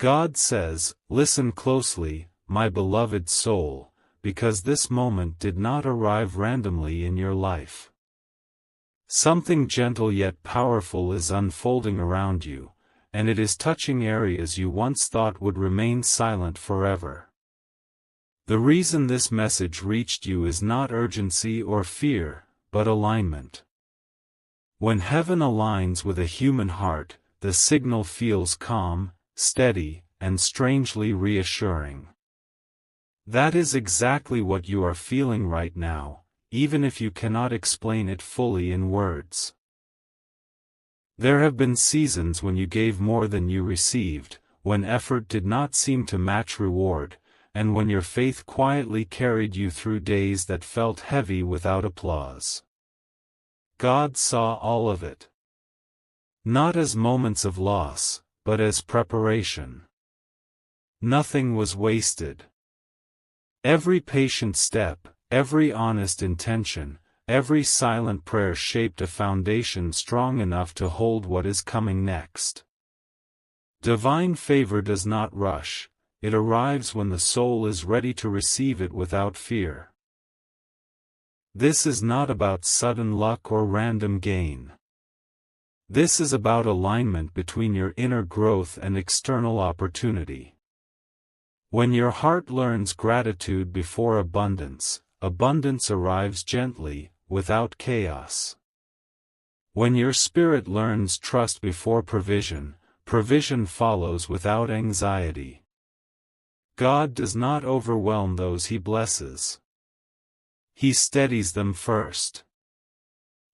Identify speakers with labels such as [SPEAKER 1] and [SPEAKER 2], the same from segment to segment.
[SPEAKER 1] God says, "Listen closely, my beloved soul, because this moment did not arrive randomly in your life. Something gentle yet powerful is unfolding around you, and it is touching areas you once thought would remain silent forever." The reason this message reached you is not urgency or fear, but alignment. When heaven aligns with a human heart, the signal feels calm, steady, and strangely reassuring. That is exactly what you are feeling right now, even if you cannot explain it fully in words. There have been seasons when you gave more than you received, when effort did not seem to match reward, and when your faith quietly carried you through days that felt heavy without applause. God saw all of it. Not as moments of loss, but as preparation. Nothing was wasted. Every patient step, every honest intention, every silent prayer shaped a foundation strong enough to hold what is coming next. Divine favor does not rush, it arrives when the soul is ready to receive it without fear. This is not about sudden luck or random gain. This is about alignment between your inner growth and external opportunity. When your heart learns gratitude before abundance, abundance arrives gently, without chaos. When your spirit learns trust before provision, provision follows without anxiety. God does not overwhelm those He blesses. He steadies them first.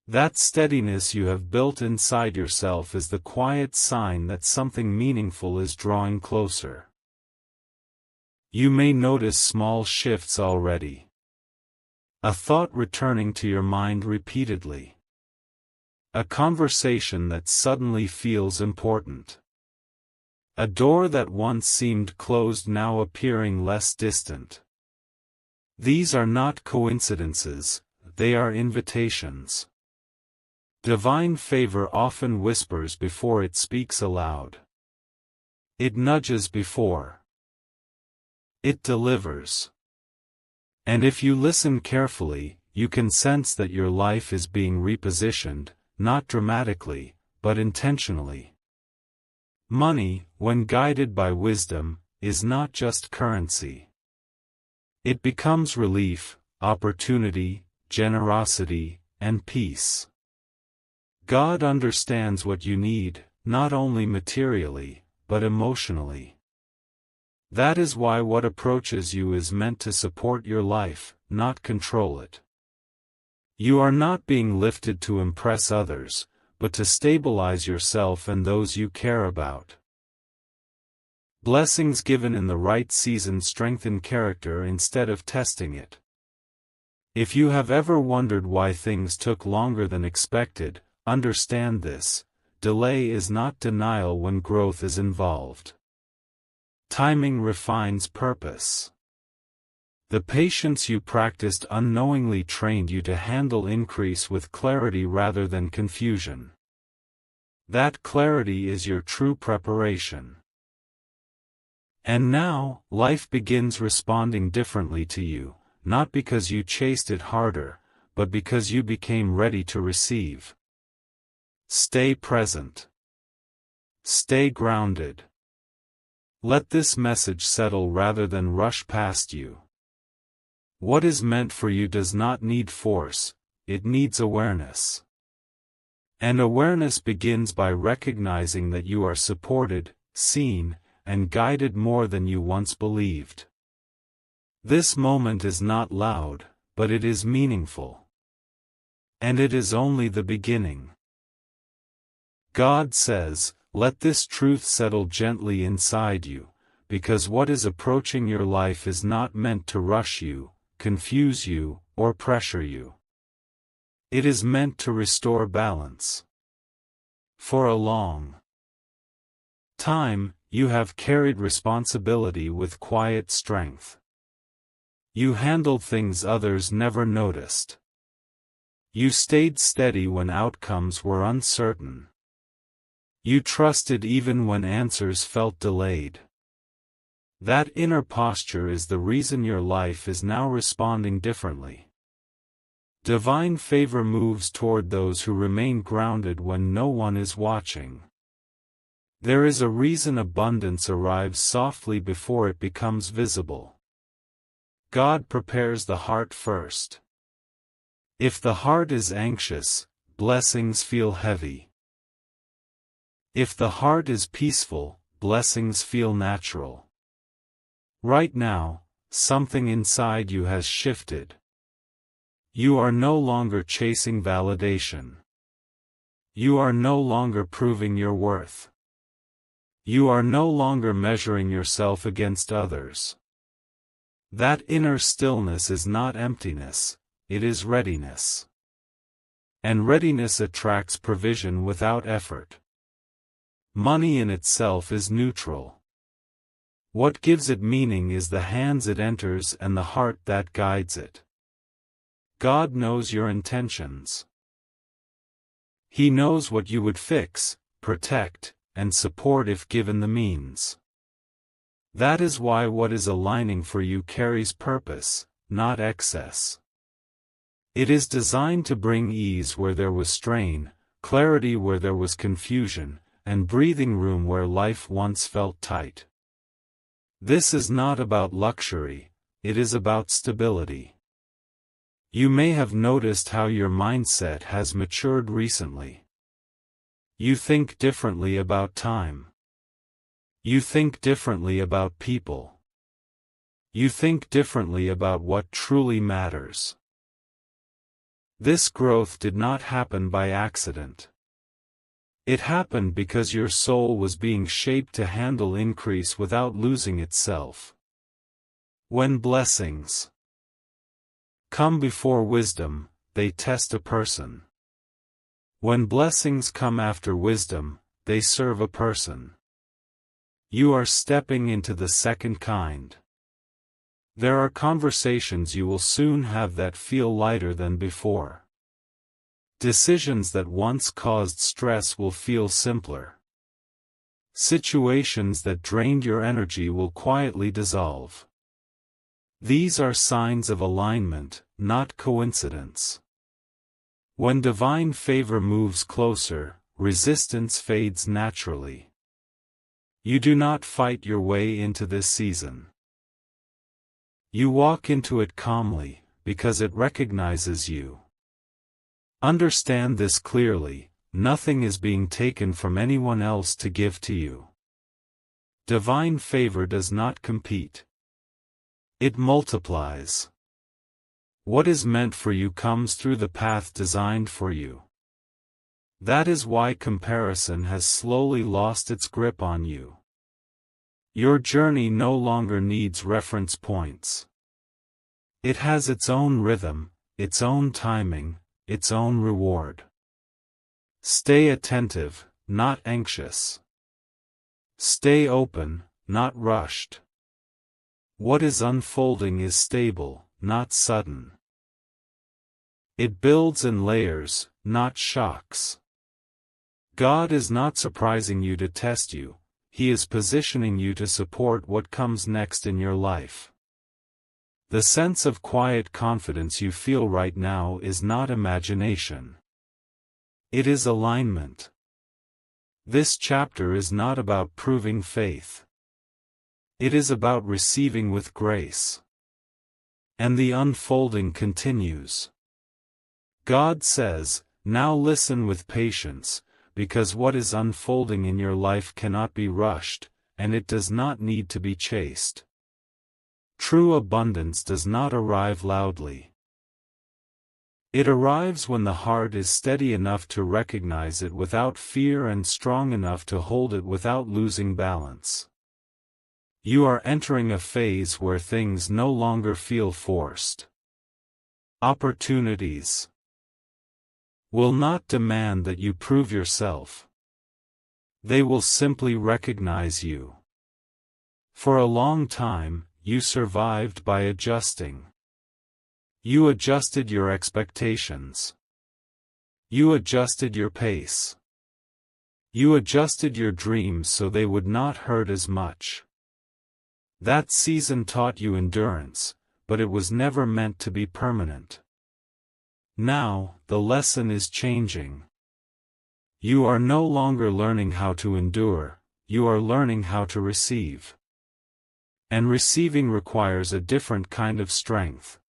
[SPEAKER 1] That steadiness you have built inside yourself is the quiet sign that something meaningful is drawing closer. You may notice small shifts already. A thought returning to your mind repeatedly. A conversation that suddenly feels important. A door that once seemed closed now appearing less distant. These are not coincidences, they are invitations. Divine favor often whispers before it speaks aloud. It nudges before it delivers. And if you listen carefully, you can sense that your life is being repositioned, not dramatically, but intentionally. Money, when guided by wisdom, is not just currency. It becomes relief, opportunity, generosity, and peace. God understands what you need, not only materially, but emotionally. That is why what approaches you is meant to support your life, not control it. You are not being lifted to impress others, but to stabilize yourself and those you care about. Blessings given in the right season strengthen character instead of testing it. If you have ever wondered why things took longer than expected, understand this: delay is not denial when growth is involved. Timing refines purpose. The patience you practiced unknowingly trained you to handle increase with clarity rather than confusion. That clarity is your true preparation. And now, life begins responding differently to you, not because you chased it harder, but because you became ready to receive. Stay present. Stay grounded. Let this message settle rather than rush past you. What is meant for you does not need force, it needs awareness. And awareness begins by recognizing that you are supported, seen, and guided more than you once believed. This moment is not loud, but it is meaningful. And it is only the beginning. God says, let this truth settle gently inside you, because what is approaching your life is not meant to rush you, confuse you, or pressure you. It is meant to restore balance. For a long time, you have carried responsibility with quiet strength. You handled things others never noticed. You stayed steady when outcomes were uncertain. You trusted even when answers felt delayed. That inner posture is the reason your life is now responding differently. Divine favor moves toward those who remain grounded when no one is watching. There is a reason abundance arrives softly before it becomes visible. God prepares the heart first. If the heart is anxious, blessings feel heavy. If the heart is peaceful, blessings feel natural. Right now, something inside you has shifted. You are no longer chasing validation. You are no longer proving your worth. You are no longer measuring yourself against others. That inner stillness is not emptiness, it is readiness. And readiness attracts provision without effort. Money in itself is neutral. What gives it meaning is the hands it enters and the heart that guides it. God knows your intentions. He knows what you would fix, protect, and support if given the means. That is why what is aligning for you carries purpose, not excess. It is designed to bring ease where there was strain, clarity where there was confusion, and breathing room where life once felt tight. This is not about luxury, it is about stability. You may have noticed how your mindset has matured recently. You think differently about time. You think differently about people. You think differently about what truly matters. This growth did not happen by accident. It happened because your soul was being shaped to handle increase without losing itself. When blessings come before wisdom, they test a person. When blessings come after wisdom, they serve a person. You are stepping into the second kind. There are conversations you will soon have that feel lighter than before. Decisions that once caused stress will feel simpler. Situations that drained your energy will quietly dissolve. These are signs of alignment, not coincidence. When divine favor moves closer, resistance fades naturally. You do not fight your way into this season. You walk into it calmly, because it recognizes you. Understand this clearly, nothing is being taken from anyone else to give to you. Divine favor does not compete. It multiplies. What is meant for you comes through the path designed for you. That is why comparison has slowly lost its grip on you. Your journey no longer needs reference points. It has its own rhythm, its own timing, its own reward. Stay attentive, not anxious. Stay open, not rushed. What is unfolding is stable, not sudden. It builds in layers, not shocks. God is not surprising you to test you, He is positioning you to support what comes next in your life. The sense of quiet confidence you feel right now is not imagination. It is alignment. This chapter is not about proving faith. It is about receiving with grace. And the unfolding continues. God says, "Now listen with patience, because what is unfolding in your life cannot be rushed, and it does not need to be chased." True abundance does not arrive loudly. It arrives when the heart is steady enough to recognize it without fear and strong enough to hold it without losing balance. You are entering a phase where things no longer feel forced. Opportunities will not demand that you prove yourself. They will simply recognize you. For a long time, you survived by adjusting. You adjusted your expectations. You adjusted your pace. You adjusted your dreams so they would not hurt as much. That season taught you endurance, but it was never meant to be permanent. Now, the lesson is changing. You are no longer learning how to endure, you are learning how to receive. And receiving requires a different kind of strength.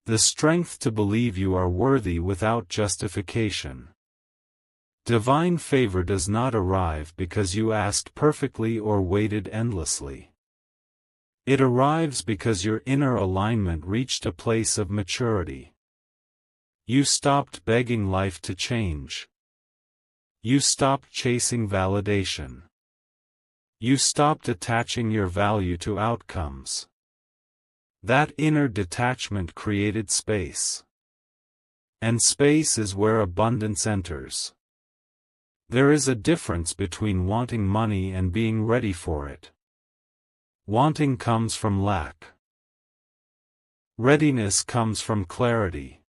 [SPEAKER 1] The strength to believe you are worthy without justification. Divine favor does not arrive because you asked perfectly or waited endlessly. It arrives because your inner alignment reached a place of maturity. You stopped begging life to change. You stopped chasing validation. You stopped attaching your value to outcomes. That inner detachment created space. And space is where abundance enters. There is a difference between wanting money and being ready for it. Wanting comes from lack. Readiness comes from clarity.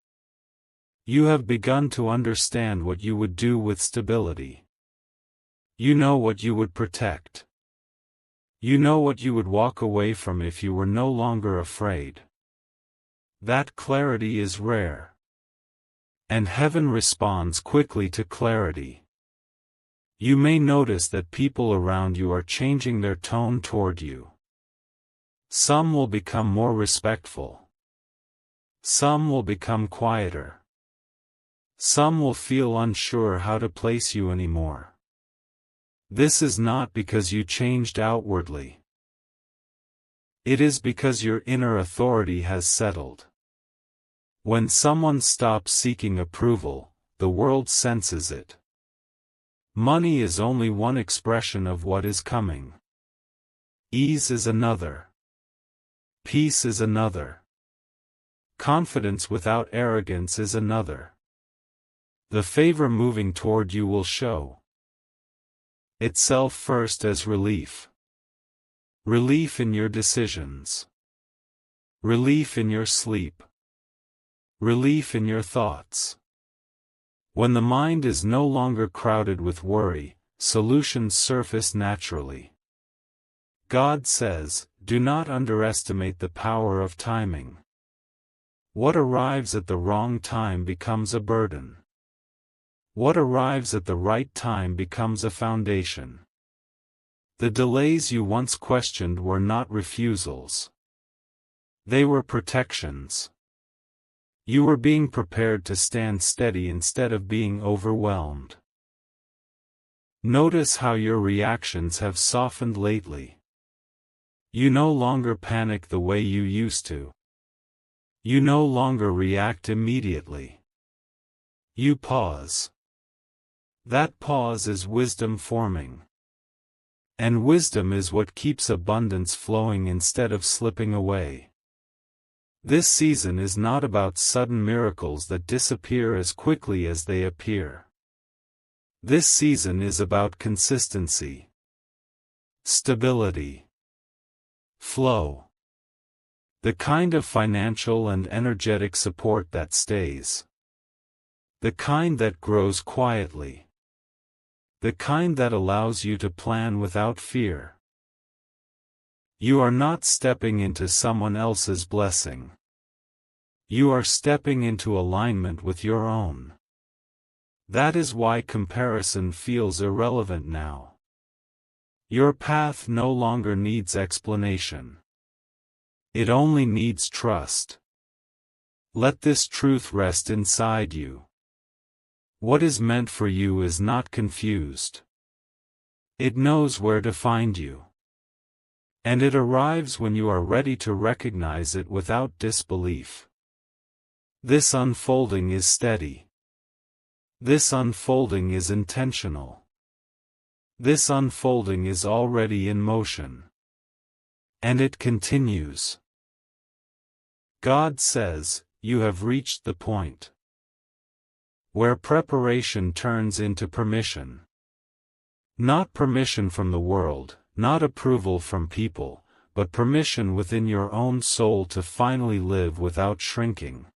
[SPEAKER 1] You have begun to understand what you would do with stability. You know what you would protect. You know what you would walk away from if you were no longer afraid. That clarity is rare. And heaven responds quickly to clarity. You may notice that people around you are changing their tone toward you. Some will become more respectful. Some will become quieter. Some will feel unsure how to place you anymore. This is not because you changed outwardly. It is because your inner authority has settled. When someone stops seeking approval, the world senses it. Money is only one expression of what is coming. Ease is another. Peace is another. Confidence without arrogance is another. The favor moving toward you will show itself first as relief. Relief in your decisions. Relief in your sleep. Relief in your thoughts. When the mind is no longer crowded with worry, solutions surface naturally. God says, do not underestimate the power of timing. What arrives at the wrong time becomes a burden. What arrives at the right time becomes a foundation. The delays you once questioned were not refusals. They were protections. You were being prepared to stand steady instead of being overwhelmed. Notice how your reactions have softened lately. You no longer panic the way you used to. You no longer react immediately. You pause. That pause is wisdom forming. And wisdom is what keeps abundance flowing instead of slipping away. This season is not about sudden miracles that disappear as quickly as they appear. This season is about consistency, stability, flow. The kind of financial and energetic support that stays. The kind that grows quietly. The kind that allows you to plan without fear. You are not stepping into someone else's blessing. You are stepping into alignment with your own. That is why comparison feels irrelevant now. Your path no longer needs explanation. It only needs trust. Let this truth rest inside you. What is meant for you is not confused. It knows where to find you. And it arrives when you are ready to recognize it without disbelief. This unfolding is steady. This unfolding is intentional. This unfolding is already in motion. And it continues. God says, you have reached the point where preparation turns into permission. Not permission from the world, not approval from people, but permission within your own soul to finally live without shrinking.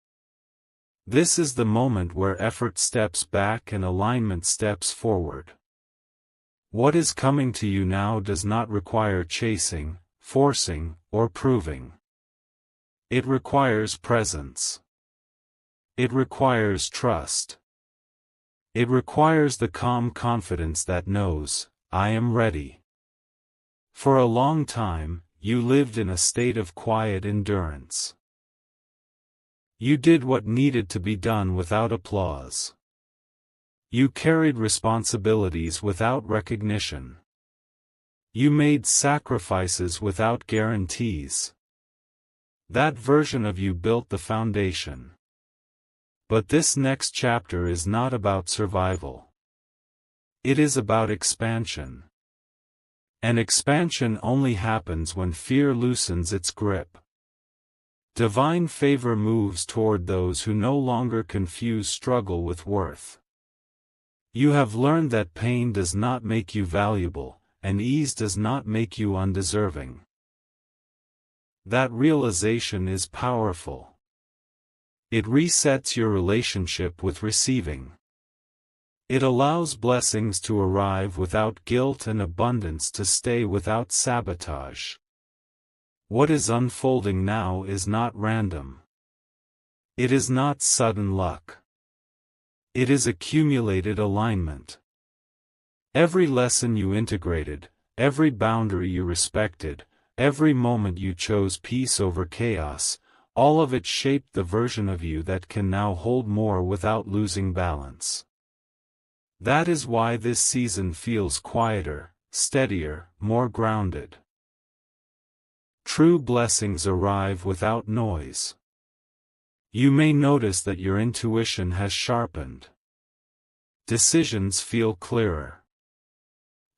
[SPEAKER 1] This is the moment where effort steps back and alignment steps forward. What is coming to you now does not require chasing, forcing, or proving. It requires presence. It requires trust. It requires the calm confidence that knows, I am ready. For a long time, you lived in a state of quiet endurance. You did what needed to be done without applause. You carried responsibilities without recognition. You made sacrifices without guarantees. That version of you built the foundation. But this next chapter is not about survival. It is about expansion. And expansion only happens when fear loosens its grip. Divine favor moves toward those who no longer confuse struggle with worth. You have learned that pain does not make you valuable, and ease does not make you undeserving. That realization is powerful. It resets your relationship with receiving. It allows blessings to arrive without guilt and abundance to stay without sabotage. What is unfolding now is not random. It is not sudden luck. It is accumulated alignment. Every lesson you integrated, every boundary you respected, every moment you chose peace over chaos, all of it shaped the version of you that can now hold more without losing balance. That is why this season feels quieter, steadier, more grounded. True blessings arrive without noise. You may notice that your intuition has sharpened. Decisions feel clearer.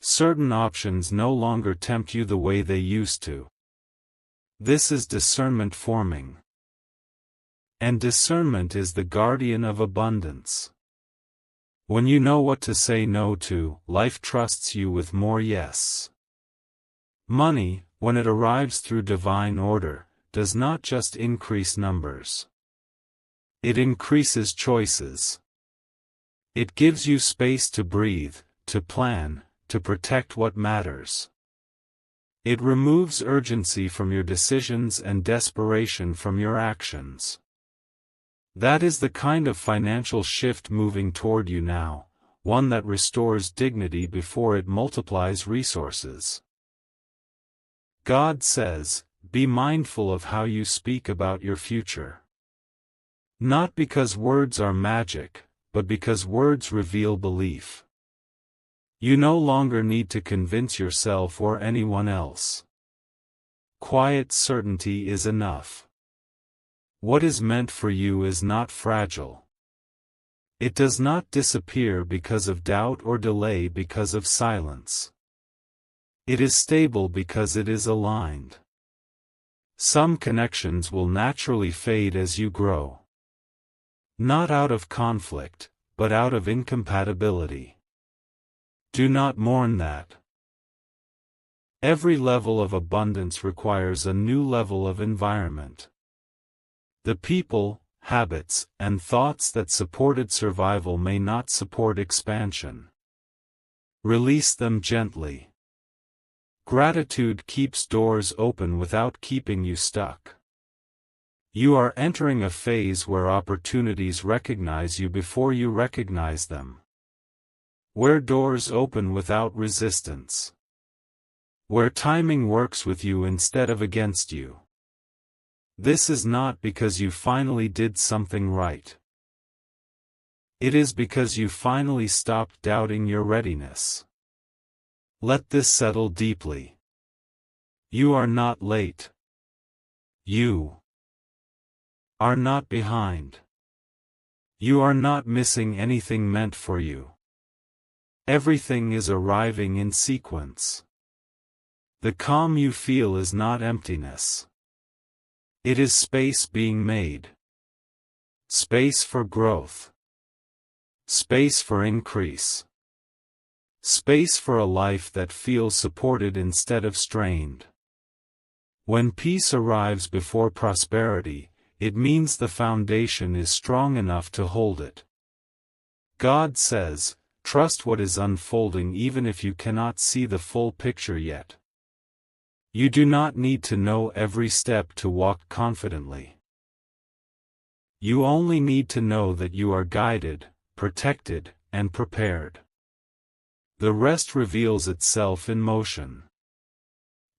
[SPEAKER 1] Certain options no longer tempt you the way they used to. This is discernment forming. And discernment is the guardian of abundance. When you know what to say no to, life trusts you with more yes. Money, when it arrives through divine order, does not just increase numbers. It increases choices. It gives you space to breathe, to plan, to protect what matters. It removes urgency from your decisions and desperation from your actions. That is the kind of financial shift moving toward you now, one that restores dignity before it multiplies resources. God says, be mindful of how you speak about your future. Not because words are magic, but because words reveal belief. You no longer need to convince yourself or anyone else. Quiet certainty is enough. What is meant for you is not fragile. It does not disappear because of doubt or delay because of silence. It is stable because it is aligned. Some connections will naturally fade as you grow. Not out of conflict, but out of incompatibility. Do not mourn that. Every level of abundance requires a new level of environment. The people, habits, and thoughts that supported survival may not support expansion. Release them gently. Gratitude keeps doors open without keeping you stuck. You are entering a phase where opportunities recognize you before you recognize them. Where doors open without resistance. Where timing works with you instead of against you. This is not because you finally did something right. It is because you finally stopped doubting your readiness. Let this settle deeply. You are not late. You are not behind. You are not missing anything meant for you. Everything is arriving in sequence. The calm you feel is not emptiness. It is space being made. Space for growth. Space for increase. Space for a life that feels supported instead of strained. When peace arrives before prosperity, it means the foundation is strong enough to hold it. God says, trust what is unfolding even if you cannot see the full picture yet. You do not need to know every step to walk confidently. You only need to know that you are guided, protected, and prepared. The rest reveals itself in motion.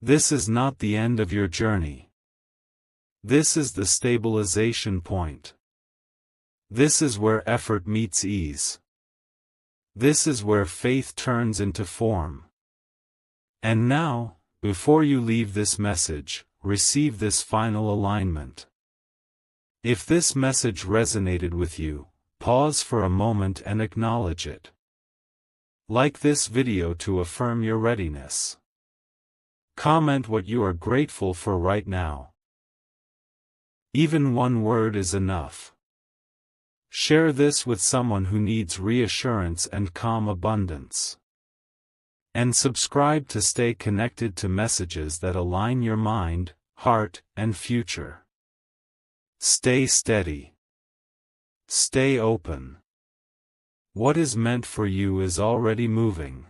[SPEAKER 1] This is not the end of your journey. This is the stabilization point. This is where effort meets ease. This is where faith turns into form. And now, before you leave this message, receive this final alignment. If this message resonated with you, pause for a moment and acknowledge it. Like this video to affirm your readiness. Comment what you are grateful for right now. Even one word is enough. Share this with someone who needs reassurance and calm abundance. And subscribe to stay connected to messages that align your mind, heart, and future. Stay steady. Stay open. What is meant for you is already moving.